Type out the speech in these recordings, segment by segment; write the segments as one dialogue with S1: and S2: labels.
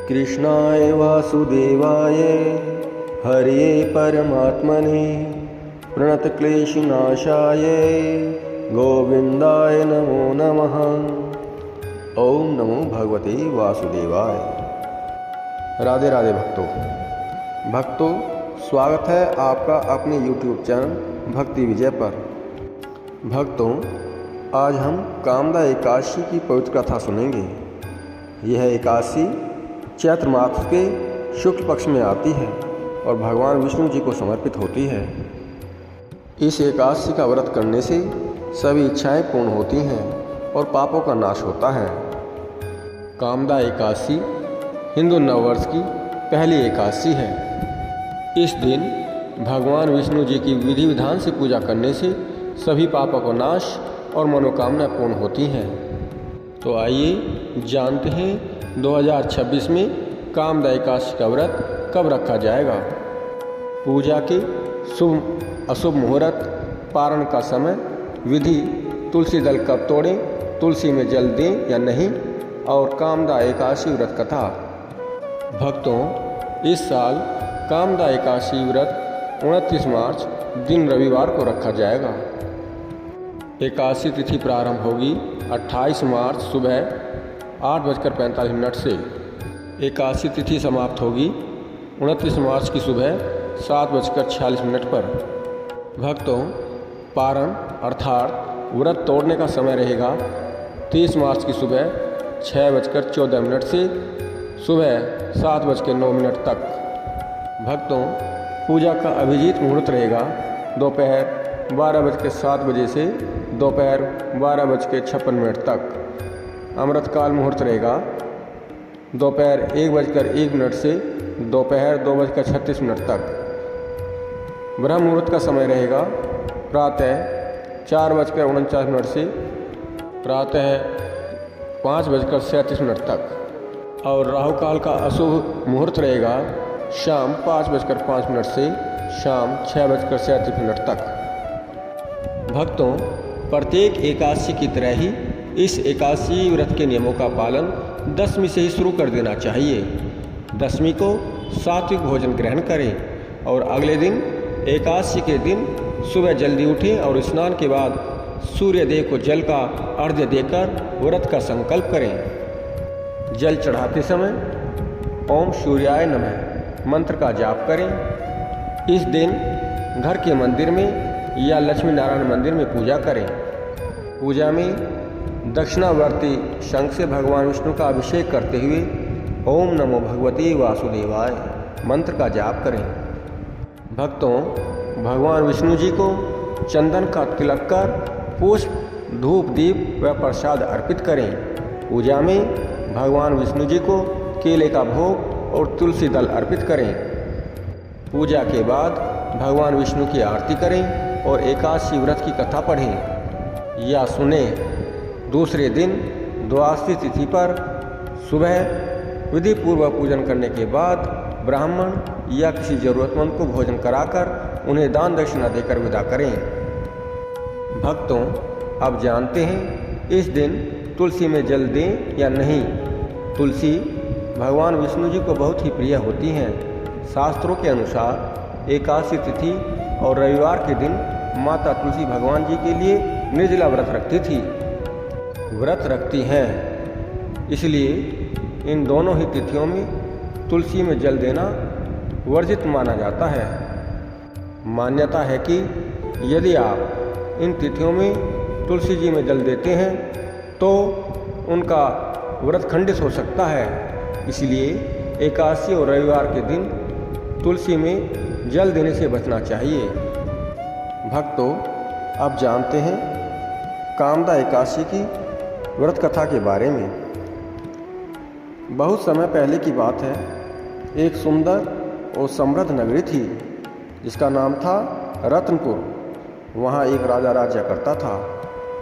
S1: कृष्णाय वासुदेवाय हरये परमात्मने प्रणतक्लेशनाशाय गोविंदाय नमो नमः। ओम नमो भगवते वासुदेवाय। राधे राधे भक्तों, स्वागत है आपका अपने YouTube चैनल भक्ति विजय पर। भक्तों, आज हम कामदा एकादशी की पवित्र कथा सुनेंगे। यह एकादशी चैत्र मास के शुक्ल पक्ष में आती है और भगवान विष्णु जी को समर्पित होती है। इस एकादशी का व्रत करने से सभी इच्छाएं पूर्ण होती हैं और पापों का नाश होता है। कामदा एकादशी हिंदू नववर्ष की पहली एकादशी है। इस दिन भगवान विष्णु जी की विधि विधान से पूजा करने से सभी पापों का नाश और मनोकामना पूर्ण होती हैं। तो आइए जानते हैं 2026 में कामदा एकादशी का व्रत कब रखा जाएगा। पूजा के शुभ अशुभ मुहूर्त, पारण का समय, विधि, तुलसी दल कब तोड़ें, तुलसी में जल दें या नहीं, और कामदा एकादशी व्रत कथा। भक्तों, इस साल कामदा एकादशी व्रत 29 मार्च दिन रविवार को रखा जाएगा। एकादशी तिथि प्रारंभ होगी 28 मार्च सुबह 8:45 से। एकादशी तिथि समाप्त होगी 29 मार्च की सुबह 7:46 पर। भक्तों, पारण अर्थात व्रत तोड़ने का समय रहेगा 30 मार्च की सुबह 6:14 से सुबह 7:09 तक। भक्तों, पूजा का अभिजीत मुहूर्त रहेगा दोपहर 12:07 से दोपहर 12:56 तक। अमृतकाल मुहूर्त रहेगा दोपहर 1:01 से दोपहर 2:36 तक। ब्रह्म मुहूर्त का समय रहेगा प्रातः 4:49 से प्रातः 5:37 तक। और राहु काल का अशुभ मुहूर्त रहेगा शाम 5:05 से शाम 6:37 तक। भक्तों, प्रत्येक एकादशी की तरह ही इस एकादशी व्रत के नियमों का पालन दशमी से ही शुरू कर देना चाहिए। दशमी को सात्विक भोजन ग्रहण करें और अगले दिन एकादशी के दिन सुबह जल्दी उठें और स्नान के बाद सूर्यदेव को जल का अर्घ्य देकर व्रत का संकल्प करें। जल चढ़ाते समय ओम सूर्याय नमः मंत्र का जाप करें। इस दिन घर के मंदिर में या लक्ष्मी नारायण मंदिर में पूजा करें। पूजा में दक्षिणावर्ती शंख से भगवान विष्णु का अभिषेक करते हुए ओम नमो भगवते वासुदेवाय मंत्र का जाप करें। भक्तों, भगवान विष्णु जी को चंदन का तिलक कर पुष्प, धूप, दीप व प्रसाद अर्पित करें। पूजा में भगवान विष्णु जी को केले का भोग और तुलसी दल अर्पित करें। पूजा के बाद भगवान विष्णु की आरती करें और एकादशी व्रत की कथा पढ़ें या सुने। दूसरे दिन द्वादशी तिथि पर सुबह विधि पूर्वक पूजन करने के बाद ब्राह्मण या किसी जरूरतमंद को भोजन कराकर उन्हें दान दक्षिणा देकर विदा करें। भक्तों, अब जानते हैं इस दिन तुलसी में जल दें या नहीं। तुलसी भगवान विष्णु जी को बहुत ही प्रिय होती हैं। शास्त्रों के अनुसार एकादशी तिथि और रविवार के दिन माता तुलसी भगवान जी के लिए निर्जला व्रत रखती हैं। इसलिए इन दोनों ही तिथियों में तुलसी में जल देना वर्जित माना जाता है। मान्यता है कि यदि आप इन तिथियों में तुलसी जी में जल देते हैं तो उनका व्रत खंडित हो सकता है। इसलिए एकादशी और रविवार के दिन तुलसी में जल देने से बचना चाहिए। भक्तों, अब जानते हैं कामदा एकादशी की व्रत कथा के बारे में। बहुत समय पहले की बात है, एक सुंदर और समृद्ध नगरी थी जिसका नाम था रत्नपुर। वहाँ एक राजा राज्य करता था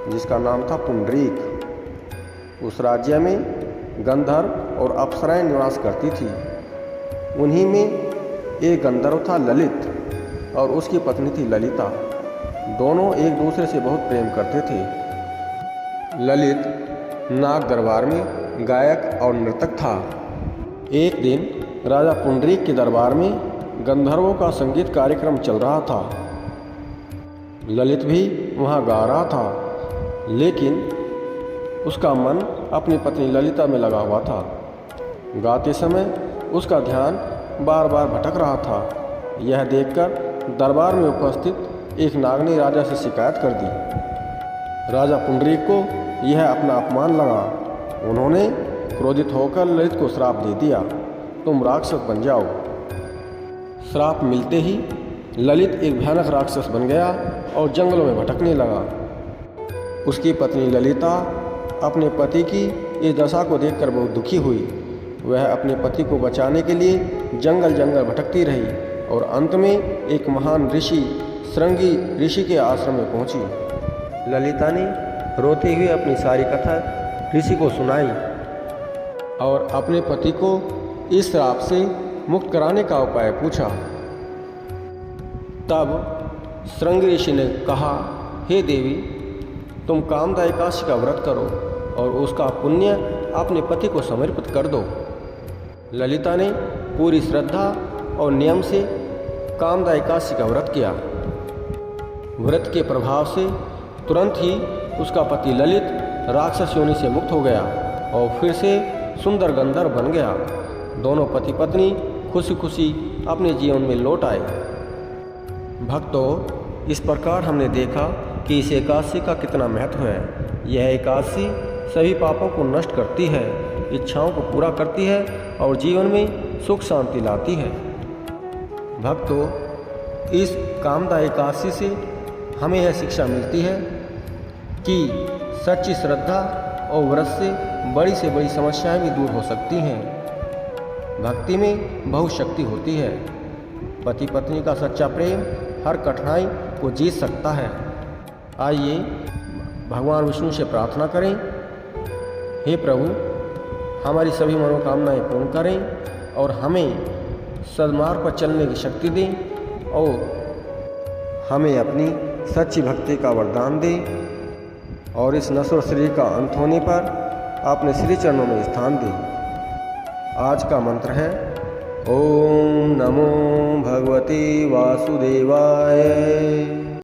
S1: जिसका नाम था पुंडरीक। उस राज्य में गंधर्व और अप्सराएं निवास करती थी। उन्हीं में एक गंधर्व था ललित और उसकी पत्नी थी ललिता। दोनों एक दूसरे से बहुत प्रेम करते थे। ललित नाग दरबार में गायक और नर्तक था। एक दिन राजा पुंडरीक के दरबार में गंधर्वों का संगीत कार्यक्रम चल रहा था। ललित भी वहाँ गा रहा था, लेकिन उसका मन अपनी पत्नी ललिता में लगा हुआ था। गाते समय उसका ध्यान बार बार भटक रहा था। यह देखकर दरबार में उपस्थित एक नाग ने राजा से शिकायत कर दी। राजा पुंडरीक को यह अपना अपमान लगा। उन्होंने क्रोधित होकर ललित को श्राप दे दिया, तुम राक्षस बन जाओ। श्राप मिलते ही ललित एक भयानक राक्षस बन गया और जंगलों में भटकने लगा। उसकी पत्नी ललिता अपने पति की इस दशा को देखकर बहुत दुखी हुई। वह अपने पति को बचाने के लिए जंगल जंगल भटकती रही और अंत में एक महान ऋषि श्रृंगी ऋषि के आश्रम में पहुंची। ललिता ने रोते हुए अपनी सारी कथा ऋषि को सुनाई और अपने पति को इस श्राप से मुक्त कराने का उपाय पूछा। तब श्रृंगी ऋषि ने कहा, हे देवी, तुम कामदा एकादशी का व्रत करो और उसका पुण्य अपने पति को समर्पित कर दो। ललिता ने पूरी श्रद्धा और नियम से कामदा एकादशी का व्रत किया। व्रत के प्रभाव से तुरंत ही उसका पति ललित राक्षस योनि से मुक्त हो गया और फिर से सुंदर गंधर्व बन गया। दोनों पति पत्नी खुशी खुशी अपने जीवन में लौट आए। भक्तों, इस प्रकार हमने देखा कि इस एकादशी का कितना महत्व है। यह एकादशी सभी पापों को नष्ट करती है, इच्छाओं को पूरा करती है और जीवन में सुख शांति लाती है। भक्तों, इस कामदा एकादशी से हमें यह शिक्षा मिलती है कि सच्ची श्रद्धा और व्रत से बड़ी समस्याएं भी दूर हो सकती हैं। भक्ति में बहुत शक्ति होती है। पति पत्नी का सच्चा प्रेम हर कठिनाई को जीत सकता है। आइए भगवान विष्णु से प्रार्थना करें, हे प्रभु, हमारी सभी मनोकामनाएं पूर्ण करें और हमें सद्मार्ग पर चलने की शक्ति दें और हमें अपनी सच्ची भक्ति का वरदान दें और इस नश्वर शरीर का अंत होने पर अपने श्री चरणों में स्थान दें। आज का मंत्र है ओम नमो भगवते वासुदेवाय।